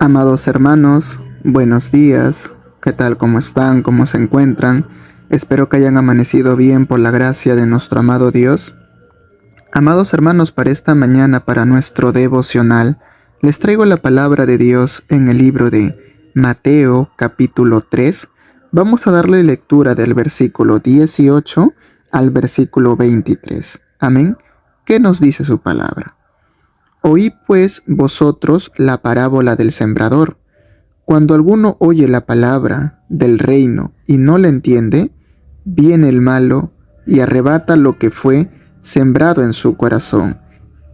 Amados hermanos, buenos días. ¿Qué tal? ¿Cómo están? ¿Cómo se encuentran? Espero que hayan amanecido bien por la gracia de nuestro amado Dios. Amados hermanos, para esta mañana, para nuestro devocional, les traigo la palabra de Dios en el libro de Mateo, capítulo 3. Vamos a darle lectura del versículo 18 al versículo 23. Amén. ¿Qué nos dice su palabra? Oíd pues vosotros la parábola del sembrador. Cuando alguno oye la palabra del reino y no la entiende, viene el malo y arrebata lo que fue sembrado en su corazón.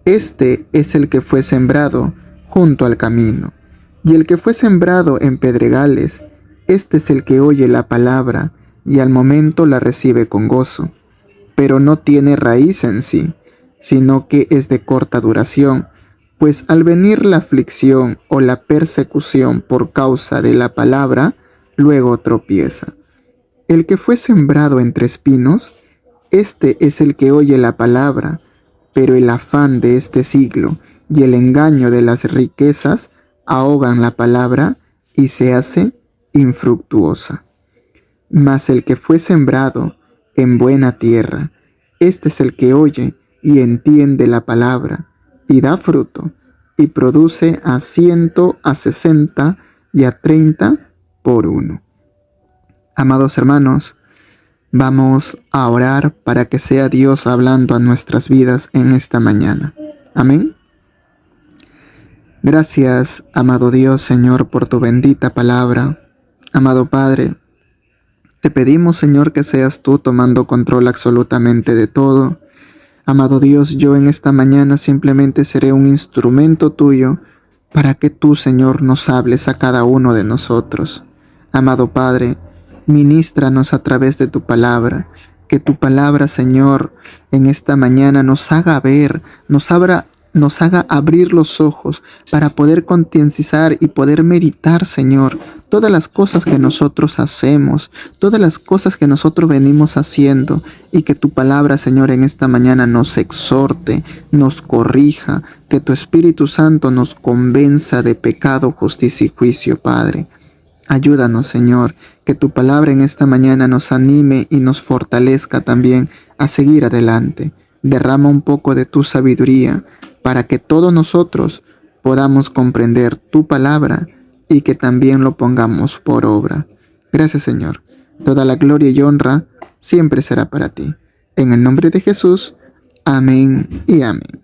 Este es el que fue sembrado junto al camino. Y el que fue sembrado en pedregales, este es el que oye la palabra y al momento la recibe con gozo, pero no tiene raíz en sí, sino que es de corta duración. Pues al venir la aflicción o la persecución por causa de la palabra, luego tropieza. El que fue sembrado entre espinos, este es el que oye la palabra, pero el afán de este siglo y el engaño de las riquezas ahogan la palabra y se hace infructuosa. Mas el que fue sembrado en buena tierra, este es el que oye y entiende la palabra, y da fruto, y produce a 100, a 60 y a 30 por uno. Amados hermanos, vamos a orar para que sea Dios hablando a nuestras vidas en esta mañana. Amén. Gracias, amado Dios, Señor, por tu bendita palabra. Amado Padre, te pedimos, Señor, que seas tú tomando control absolutamente de todo. Amado Dios, yo en esta mañana simplemente seré un instrumento tuyo para que tú, Señor, nos hables a cada uno de nosotros. Amado Padre, ministranos a través de tu palabra. Que tu palabra, Señor, en esta mañana nos haga ver, nos haga abrir los ojos para poder concienciar y poder meditar, Señor, todas las cosas que nosotros hacemos, todas las cosas que nosotros venimos haciendo, y que tu palabra, Señor, en esta mañana nos exhorte, nos corrija, que tu Espíritu Santo nos convenza de pecado, justicia y juicio, Padre. Ayúdanos, Señor, que tu palabra en esta mañana nos anime y nos fortalezca también a seguir adelante. Derrama un poco de tu sabiduría para que todos nosotros podamos comprender tu palabra y que también lo pongamos por obra. Gracias, Señor. Toda la gloria y honra siempre será para ti. En el nombre de Jesús, amén y amén.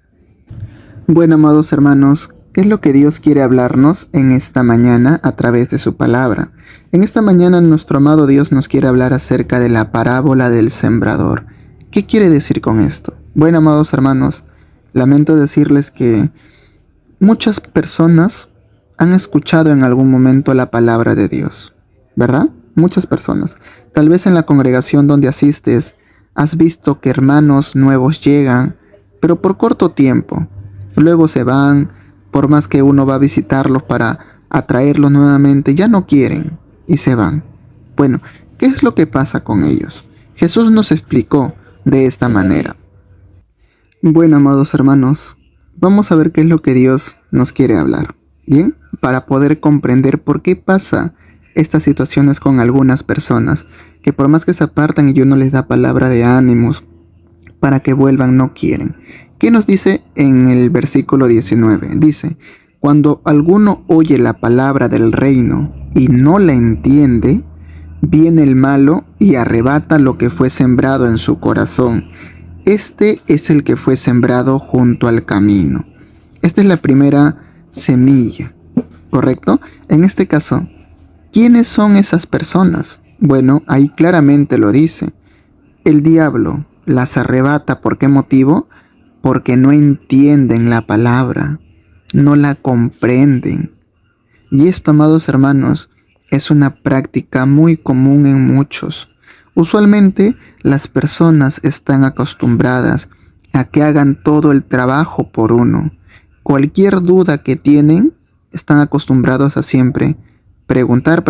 Bueno, amados hermanos, ¿qué es lo que Dios quiere hablarnos en esta mañana a través de su palabra? En esta mañana nuestro amado Dios nos quiere hablar acerca de la parábola del sembrador. ¿Qué quiere decir con esto? Bueno, amados hermanos, lamento decirles que muchas personas han escuchado en algún momento la palabra de Dios, ¿verdad? Muchas personas. Tal vez en la congregación donde asistes has visto que hermanos nuevos llegan, pero por corto tiempo. Luego se van, por más que uno va a visitarlos para atraerlos nuevamente, ya no quieren y se van. Bueno, ¿qué es lo que pasa con ellos? Jesús nos explicó de esta manera. Bueno, amados hermanos, vamos a ver qué es lo que Dios nos quiere hablar, ¿bien? Para poder comprender por qué pasa estas situaciones con algunas personas, que por más que se apartan y uno les da palabra de ánimos para que vuelvan, no quieren. ¿Qué nos dice en el versículo 19? Dice, cuando alguno oye la palabra del reino y no la entiende, viene el malo y arrebata lo que fue sembrado en su corazón. Este es el que fue sembrado junto al camino. Esta es la primera semilla, ¿correcto? En este caso, ¿quiénes son esas personas? Bueno, ahí claramente lo dice. El diablo las arrebata. ¿Por qué motivo? Porque no entienden la palabra, no la comprenden. Y esto, amados hermanos, es una práctica muy común en muchos. Usualmente las personas están acostumbradas a que hagan todo el trabajo por uno. Cualquier duda que tienen, están acostumbrados a siempre preguntar,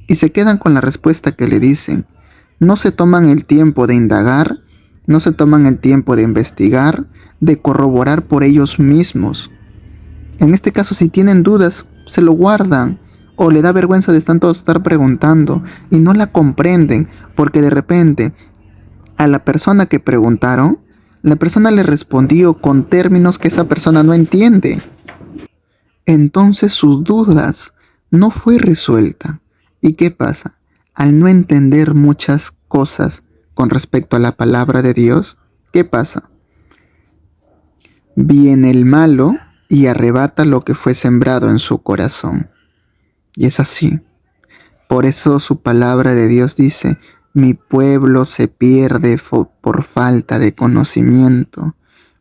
y se quedan con la respuesta que le dicen. No se toman el tiempo de indagar, no se toman el tiempo de investigar, de corroborar por ellos mismos. En este caso, si tienen dudas, se lo guardan o le da vergüenza de tanto estar preguntando y no la comprenden porque de repente a la persona que preguntaron, la persona le respondió con términos que esa persona no entiende. Entonces sus dudas no fue resuelta. ¿Y qué pasa? Al no entender muchas cosas con respecto a la palabra de Dios, ¿qué pasa? Viene el malo y arrebata lo que fue sembrado en su corazón. Y es así. Por eso su palabra de Dios dice, mi pueblo se pierde por falta de conocimiento.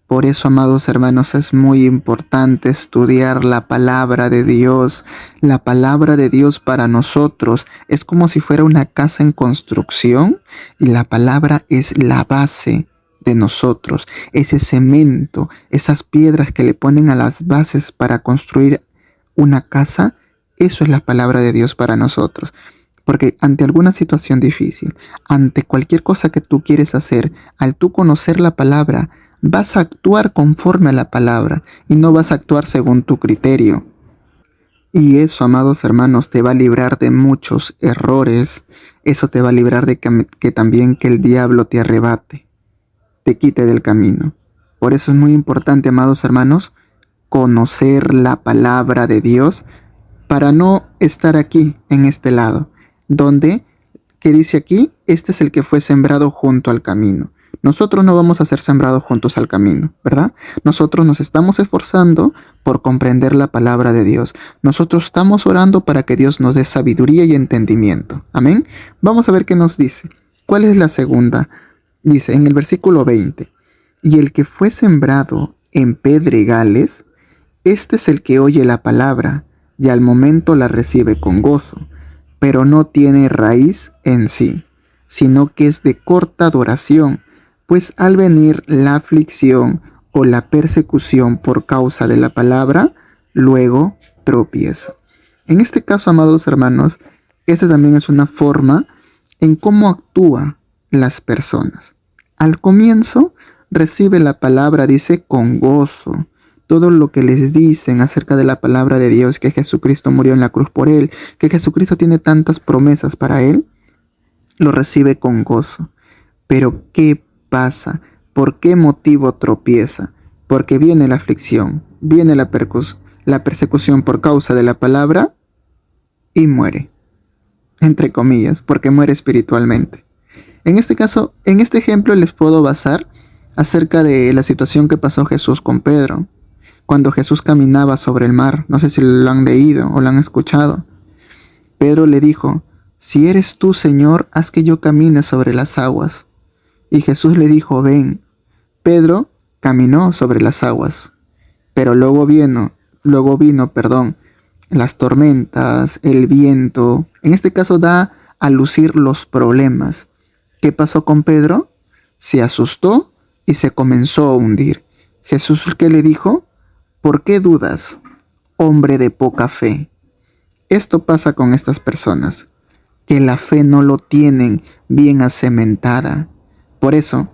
Por eso, amados hermanos, es muy importante estudiar la palabra de Dios. La palabra de Dios para nosotros es como si fuera una casa en construcción y la palabra es la base de nosotros, ese cemento, esas piedras que le ponen a las bases para construir una casa. Eso es la palabra de Dios para nosotros. Porque ante alguna situación difícil, ante cualquier cosa que tú quieres hacer, al tú conocer la palabra, vas a actuar conforme a la palabra y no vas a actuar según tu criterio. Y eso, amados hermanos, te va a librar de muchos errores. Eso te va a librar de que también que el diablo te arrebate, te quite del camino. Por eso es muy importante, amados hermanos, conocer la palabra de Dios para no estar aquí, en este lado, donde, ¿qué dice aquí? Este es el que fue sembrado junto al camino. Nosotros no vamos a ser sembrados juntos al camino, ¿verdad? Nosotros nos estamos esforzando por comprender la palabra de Dios. Nosotros estamos orando para que Dios nos dé sabiduría y entendimiento. Amén. Vamos a ver qué nos dice. ¿Cuál es la segunda? Dice en el versículo 20, y el que fue sembrado en pedregales, este es el que oye la palabra y al momento la recibe con gozo, pero no tiene raíz en sí, sino que es de corta duración, pues al venir la aflicción o la persecución por causa de la palabra, luego tropieza. En este caso, amados hermanos, esa también es una forma en cómo actúan las personas. Al comienzo recibe la palabra, dice, con gozo. Todo lo que les dicen acerca de la palabra de Dios, que Jesucristo murió en la cruz por él, que Jesucristo tiene tantas promesas para él, lo recibe con gozo. Pero ¿qué pasa? ¿Por qué motivo tropieza? Porque viene la aflicción, viene la persecución por causa de la palabra y muere. Entre comillas, porque muere espiritualmente. En este caso, en este ejemplo les puedo basar acerca de la situación que pasó Jesús con Pedro. Cuando Jesús caminaba sobre el mar, no sé si lo han leído o lo han escuchado. Pedro le dijo, si eres tú, Señor, haz que yo camine sobre las aguas. Y Jesús le dijo, ven. Pedro caminó sobre las aguas, pero luego vino, las tormentas, el viento. En este caso da a lucir los problemas. ¿Qué pasó con Pedro? Se asustó y se comenzó a hundir. Jesús, ¿qué le dijo? ¿Por qué dudas, hombre de poca fe? Esto pasa con estas personas, que la fe no lo tienen bien acementada. Por eso,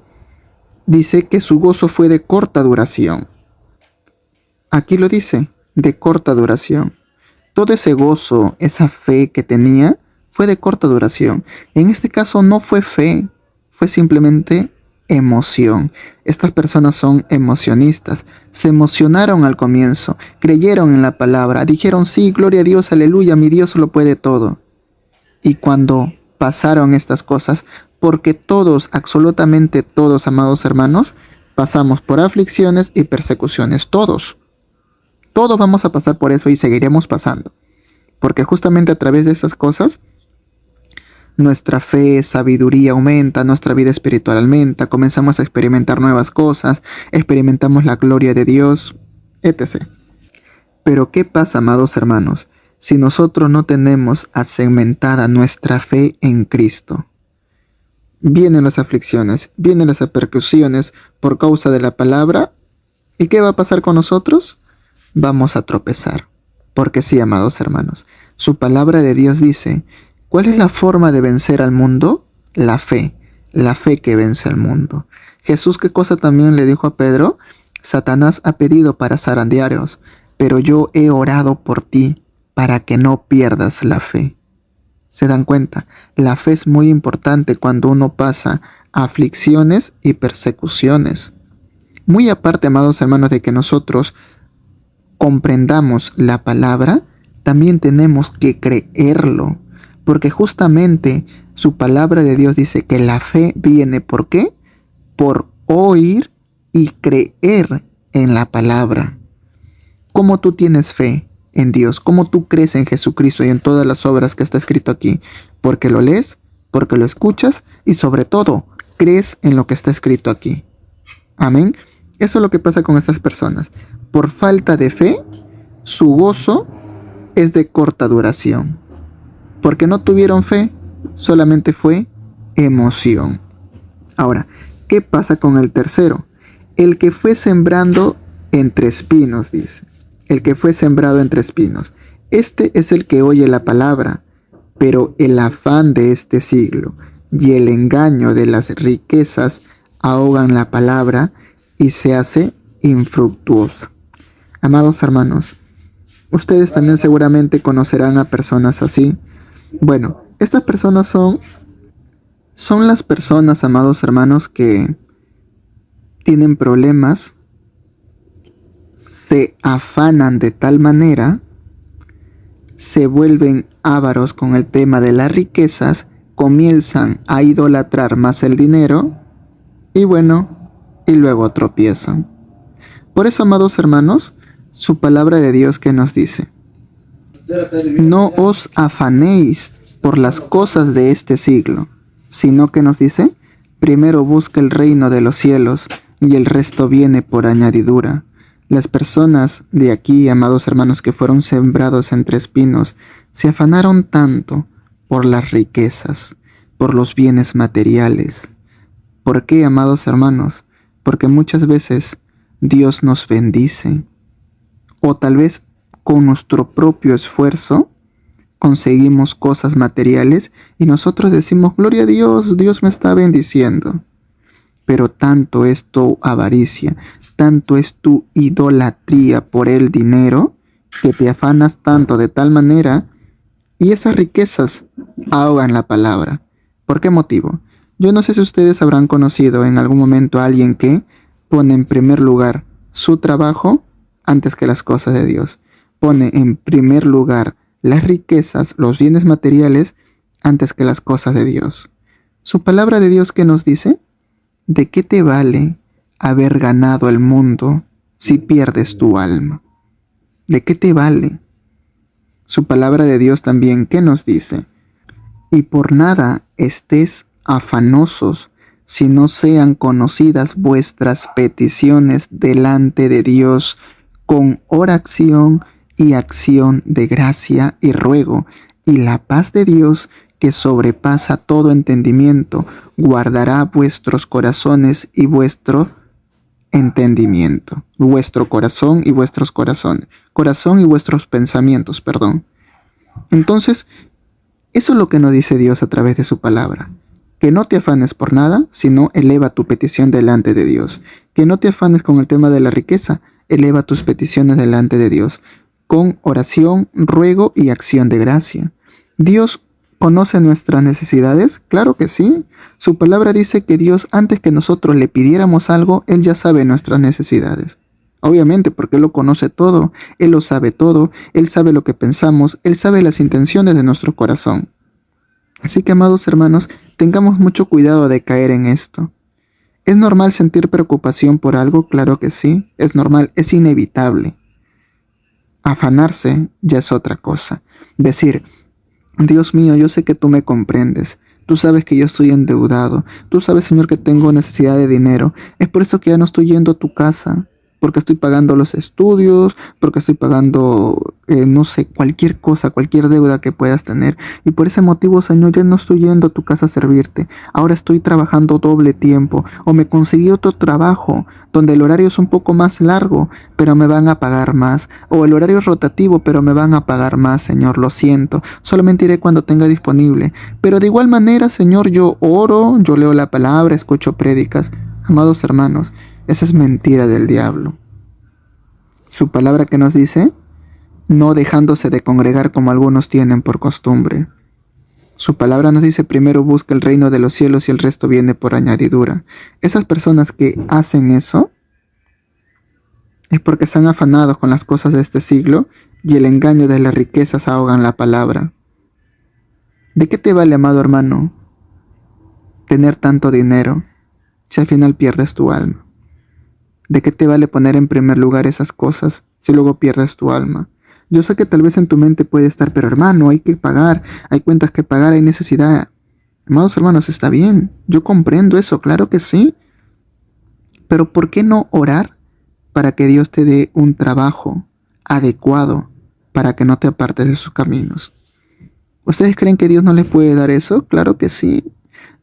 dice que su gozo fue de corta duración. Aquí lo dice, de corta duración. Todo ese gozo, esa fe que tenía, fue de corta duración. En este caso no fue fe, fue simplemente emoción. Estas personas son emocionistas. Se emocionaron al comienzo, creyeron en la palabra, dijeron sí, gloria a Dios, aleluya, mi Dios lo puede todo. Y cuando pasaron estas cosas, porque todos, absolutamente todos, amados hermanos, pasamos por aflicciones y persecuciones, todos. Todos vamos a pasar por eso y seguiremos pasando. Porque justamente a través de esas cosas, nuestra fe, sabiduría aumenta, nuestra vida espiritual aumenta, comenzamos a experimentar nuevas cosas, experimentamos la gloria de Dios, etc. Pero ¿qué pasa, amados hermanos, si nosotros no tenemos acementada nuestra fe en Cristo? Vienen las aflicciones, vienen las persecuciones por causa de la palabra, ¿y qué va a pasar con nosotros? Vamos a tropezar. Porque sí, amados hermanos, su palabra de Dios dice, ¿cuál es la forma de vencer al mundo? La fe que vence al mundo. Jesús, ¿qué cosa también le dijo a Pedro? Satanás ha pedido para zarandearos, pero yo he orado por ti para que no pierdas la fe. ¿Se dan cuenta? La fe es muy importante cuando uno pasa aflicciones y persecuciones. Muy aparte, amados hermanos, de que nosotros comprendamos la palabra, también tenemos que creerlo, porque justamente su palabra de Dios dice que la fe viene, ¿por qué? Por oír y creer en la palabra. ¿Cómo tú tienes fe en Dios? ¿Cómo tú crees en Jesucristo y en todas las obras que está escrito aquí? Porque lo lees, porque lo escuchas y sobre todo crees en lo que está escrito aquí. Amén. Eso es lo que pasa con estas personas. Por falta de fe, su gozo es de corta duración. Porque no tuvieron fe, solamente fue emoción. Ahora, ¿qué pasa con el tercero? El que fue sembrando entre espinos, dice. El que fue sembrado entre espinos. Este es el que oye la palabra, pero el afán de este siglo y el engaño de las riquezas ahogan la palabra y se hace infructuosa. Amados hermanos, ustedes también seguramente conocerán a personas así. Bueno, estas personas son las personas, amados hermanos, que tienen problemas, se afanan de tal manera, se vuelven ávaros con el tema de las riquezas, comienzan a idolatrar más el dinero y luego tropiezan. Por eso, amados hermanos, su palabra de Dios que nos dice: no os afanéis por las cosas de este siglo, sino que nos dice: primero busca el reino de los cielos y el resto viene por añadidura. Las personas de aquí, amados hermanos, que fueron sembrados entre espinos, se afanaron tanto por las riquezas, por los bienes materiales. ¿Por qué, amados hermanos? Porque muchas veces Dios nos bendice, o tal vez con nuestro propio esfuerzo conseguimos cosas materiales y nosotros decimos: gloria a Dios, Dios me está bendiciendo. Pero tanto es tu avaricia, tanto es tu idolatría por el dinero, que te afanas tanto de tal manera y esas riquezas ahogan la palabra. ¿Por qué motivo? Yo no sé si ustedes habrán conocido en algún momento a alguien que pone en primer lugar su trabajo antes que las cosas de Dios. Pone en primer lugar las riquezas, los bienes materiales, antes que las cosas de Dios. Su palabra de Dios, ¿qué nos dice? ¿De qué te vale haber ganado el mundo si pierdes tu alma? ¿De qué te vale? Su palabra de Dios también, ¿qué nos dice? Y por nada estés afanosos, si no sean conocidas vuestras peticiones delante de Dios con oración y acción de gracia y ruego, y la paz de Dios, que sobrepasa todo entendimiento, guardará vuestros corazones y vuestro entendimiento. Vuestro corazón y vuestros corazones. Corazón y vuestros pensamientos, perdón. Entonces, eso es lo que nos dice Dios a través de su palabra. Que no te afanes por nada, sino eleva tu petición delante de Dios. Que no te afanes con el tema de la riqueza, eleva tus peticiones delante de Dios, con oración, ruego y acción de gracia. Dios conoce nuestras necesidades, claro que sí. Su palabra dice que Dios, antes que nosotros le pidiéramos algo, Él ya sabe nuestras necesidades. Obviamente, porque Él lo conoce todo, Él lo sabe todo, Él sabe lo que pensamos, Él sabe las intenciones de nuestro corazón. Así que, amados hermanos, tengamos mucho cuidado de caer en esto. ¿Es normal sentir preocupación por algo? Claro que sí, es normal, es inevitable. Afanarse ya es otra cosa. Decir: Dios mío, yo sé que tú me comprendes. Tú sabes que yo estoy endeudado. Tú sabes, Señor, que tengo necesidad de dinero. Es por eso que ya no estoy yendo a tu casa. Porque estoy pagando los estudios, porque estoy pagando, no sé, cualquier cosa, cualquier deuda que puedas tener. Y por ese motivo, Señor, ya no estoy yendo a tu casa a servirte. Ahora estoy trabajando doble tiempo. O me conseguí otro trabajo donde el horario es un poco más largo, pero me van a pagar más. O el horario es rotativo, pero me van a pagar más, Señor. Lo siento. Solamente iré cuando tenga disponible. Pero de igual manera, Señor, yo oro, yo leo la palabra, escucho prédicas. Amados hermanos, esa es mentira del diablo. Su palabra que nos dice, no dejándose de congregar como algunos tienen por costumbre. Su palabra nos dice, primero busca el reino de los cielos y el resto viene por añadidura. Esas personas que hacen eso es porque están afanados con las cosas de este siglo y el engaño de las riquezas ahogan la palabra. ¿De qué te vale, amado hermano, tener tanto dinero si al final pierdes tu alma? ¿De qué te vale poner en primer lugar esas cosas si luego pierdes tu alma? Yo sé que tal vez en tu mente puede estar, pero hermano, hay que pagar, hay cuentas que pagar, hay necesidad. Amados hermanos, está bien, yo comprendo eso, claro que sí. Pero ¿por qué no orar para que Dios te dé un trabajo adecuado para que no te apartes de sus caminos? ¿Ustedes creen que Dios no les puede dar eso? Claro que sí.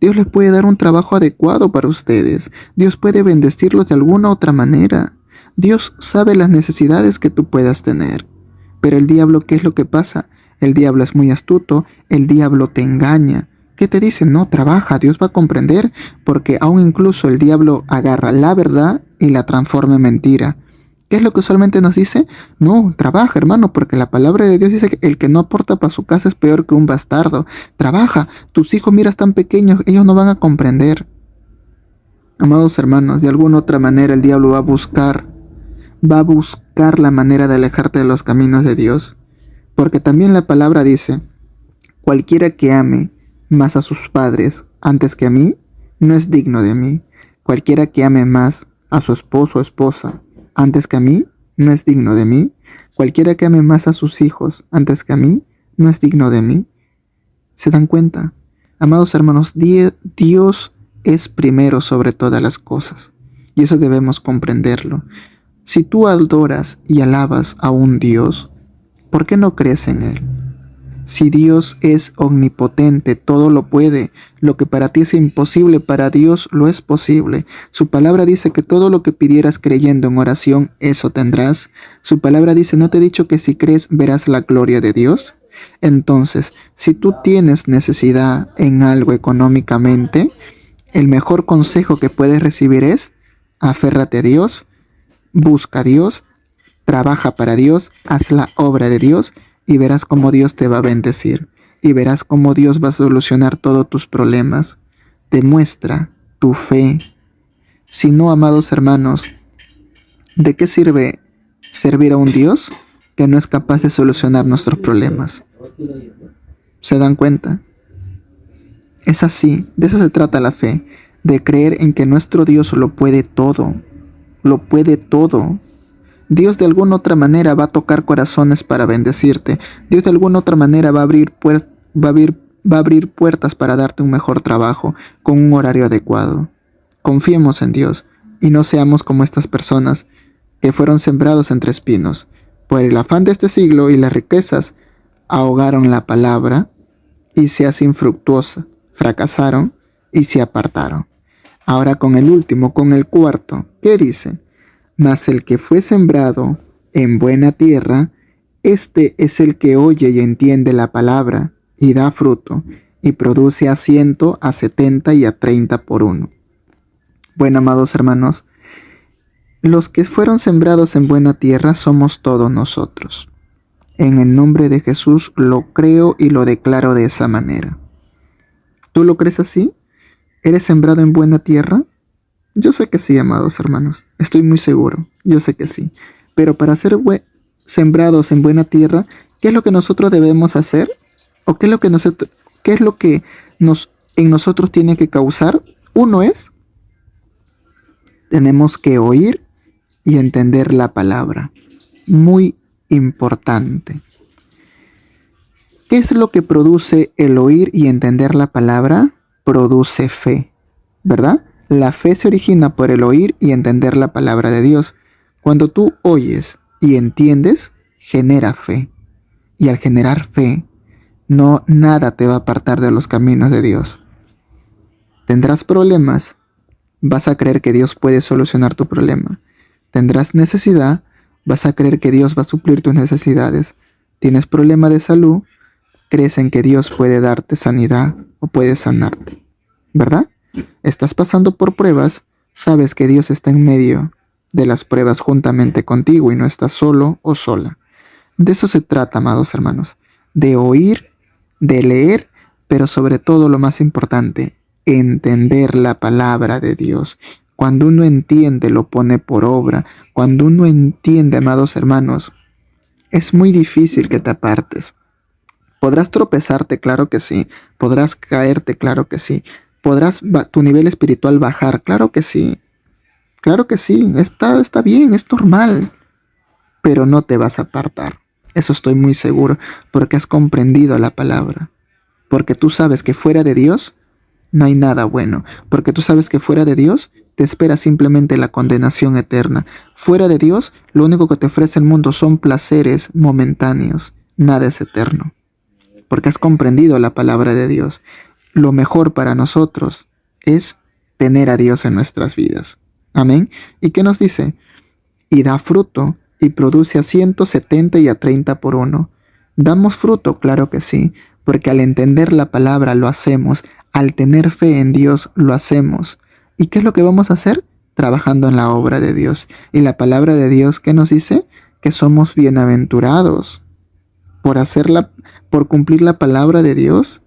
Dios les puede dar un trabajo adecuado para ustedes. Dios puede bendecirlos de alguna otra manera. Dios sabe las necesidades que tú puedas tener. Pero el diablo, ¿qué es lo que pasa? El diablo es muy astuto, el diablo te engaña. ¿Qué te dice? No, trabaja, Dios va a comprender, porque aún incluso el diablo agarra la verdad y la transforma en mentira. ¿Qué es lo que usualmente nos dice? No, trabaja, hermano, porque la palabra de Dios dice que el que no aporta para su casa es peor que un bastardo. Trabaja, tus hijos, mira, están pequeños, ellos no van a comprender. Amados hermanos, de alguna otra manera el diablo va a buscar la manera de alejarte de los caminos de Dios. Porque también la palabra dice, cualquiera que ame más a sus padres antes que a mí, no es digno de mí. Cualquiera que ame más a su esposo o esposa antes que a mí, no es digno de mí. Cualquiera que ame más a sus hijos antes que a mí, no es digno de mí. ¿Se dan cuenta? Amados hermanos, Dios es primero sobre todas las cosas. Y eso debemos comprenderlo. Si tú adoras y alabas a un Dios, ¿por qué no crees en Él? Si Dios es omnipotente, todo lo puede. Lo que para ti es imposible, para Dios lo es posible. Su palabra dice que todo lo que pidieras creyendo en oración, eso tendrás. Su palabra dice, ¿no te he dicho que si crees verás la gloria de Dios? Entonces, si tú tienes necesidad en algo económicamente, el mejor consejo que puedes recibir es, aférrate a Dios, busca a Dios, trabaja para Dios, haz la obra de Dios, y verás cómo Dios te va a bendecir. Y verás cómo Dios va a solucionar todos tus problemas. Demuestra tu fe. Si no, amados hermanos, ¿de qué sirve servir a un Dios que no es capaz de solucionar nuestros problemas? ¿Se dan cuenta? Es así, de eso se trata la fe. De creer en que nuestro Dios lo puede todo. Lo puede todo. Dios de alguna otra manera va a tocar corazones para bendecirte. Dios de alguna otra manera va a abrir puertas para darte un mejor trabajo con un horario adecuado. Confiemos en Dios y no seamos como estas personas que fueron sembrados entre espinos. Por el afán de este siglo y las riquezas ahogaron la palabra y se hace infructuosa. Fracasaron y se apartaron. Ahora con el último, con el cuarto, ¿qué dice? Mas el que fue sembrado en buena tierra, este es el que oye y entiende la palabra, y da fruto, y produce a 100, a 70 y a 30 por uno. Bueno, amados hermanos, los que fueron sembrados en buena tierra somos todos nosotros. En el nombre de Jesús lo creo y lo declaro de esa manera. ¿Tú lo crees así? ¿Eres sembrado en buena tierra? Yo sé que sí, amados hermanos. Estoy muy seguro. Yo sé que sí. Pero para ser sembrados en buena tierra, ¿qué es lo que nosotros debemos hacer? ¿O qué es lo que en nosotros tiene que causar? Uno es, tenemos que oír y entender la palabra. Muy importante. ¿Qué es lo que produce el oír y entender la palabra? Produce fe, ¿verdad? La fe se origina por el oír y entender la palabra de Dios. Cuando tú oyes y entiendes, genera fe. Y al generar fe, nada te va a apartar de los caminos de Dios. Tendrás problemas, vas a creer que Dios puede solucionar tu problema. Tendrás necesidad, vas a creer que Dios va a suplir tus necesidades. Tienes problema de salud, crees en que Dios puede darte sanidad o puede sanarte, ¿verdad? Estás pasando por pruebas, sabes que Dios está en medio de las pruebas juntamente contigo y no estás solo o sola. De eso se trata, amados hermanos, de oír, de leer, pero sobre todo lo más importante, entender la palabra de Dios. Cuando uno entiende, lo pone por obra. Cuando uno entiende, amados hermanos, es muy difícil que te apartes. Podrás tropezarte, claro que sí. Podrás caerte, claro que sí. Podrás tu nivel espiritual bajar, claro que sí. Claro que sí, está bien, es normal. Pero no te vas a apartar. Eso estoy muy seguro, porque has comprendido la palabra. Porque tú sabes que fuera de Dios no hay nada bueno. Porque tú sabes que fuera de Dios te espera simplemente la condenación eterna. Fuera de Dios, lo único que te ofrece el mundo son placeres momentáneos. Nada es eterno. Porque has comprendido la palabra de Dios. Lo mejor para nosotros es tener a Dios en nuestras vidas. Amén. ¿Y qué nos dice? Y da fruto, y produce a 170 y a 30 por uno. ¿Damos fruto? Claro que sí, porque al entender la palabra lo hacemos, al tener fe en Dios lo hacemos. ¿Y qué es lo que vamos a hacer? Trabajando en la obra de Dios. Y la palabra de Dios, ¿qué nos dice? Que somos bienaventurados por cumplir la palabra de Dios.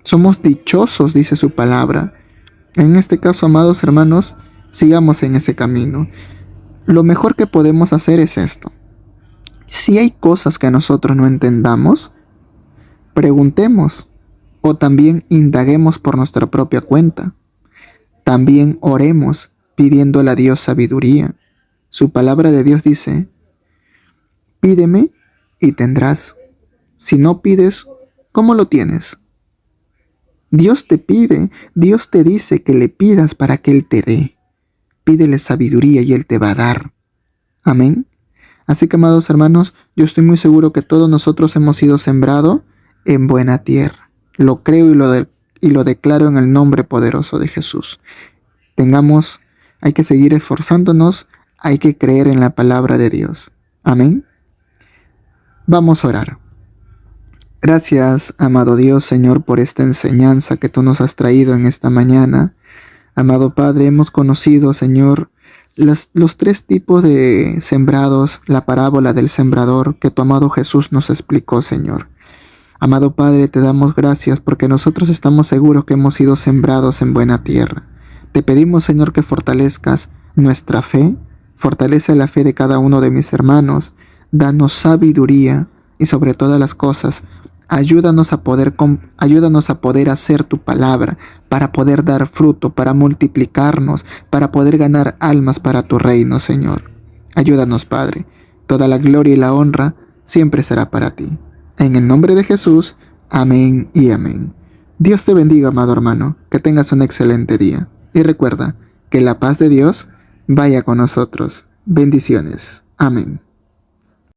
Somos dichosos, dice su palabra. En este caso, amados hermanos, sigamos en ese camino. Lo mejor que podemos hacer es esto. Si hay cosas que nosotros no entendamos, preguntemos o también indaguemos por nuestra propia cuenta. También oremos pidiéndole a Dios sabiduría. Su palabra de Dios dice, pídeme y tendrás. Si no pides, ¿cómo lo tienes? Dios te pide, Dios te dice que le pidas para que Él te dé. Pídele sabiduría y Él te va a dar. Amén. Así que, amados hermanos, yo estoy muy seguro que todos nosotros hemos sido sembrados en buena tierra. Lo creo y lo declaro en el nombre poderoso de Jesús. Hay que seguir esforzándonos, hay que creer en la palabra de Dios. Amén. Vamos a orar. Gracias, amado Dios, Señor, por esta enseñanza que tú nos has traído en esta mañana. Amado Padre, hemos conocido, Señor, los tres tipos de sembrados, la parábola del sembrador que tu amado Jesús nos explicó, Señor. Amado Padre, te damos gracias porque nosotros estamos seguros que hemos sido sembrados en buena tierra. Te pedimos, Señor, que fortalezcas nuestra fe, fortalece la fe de cada uno de mis hermanos, danos sabiduría y sobre todas las cosas, ayúdanos a poder hacer tu palabra, para poder dar fruto, para multiplicarnos, para poder ganar almas para tu reino, Señor. Ayúdanos, Padre. Toda la gloria y la honra siempre será para ti. En el nombre de Jesús, amén y amén. Dios te bendiga, amado hermano, que tengas un excelente día. Y recuerda que la paz de Dios vaya con nosotros. Bendiciones. Amén.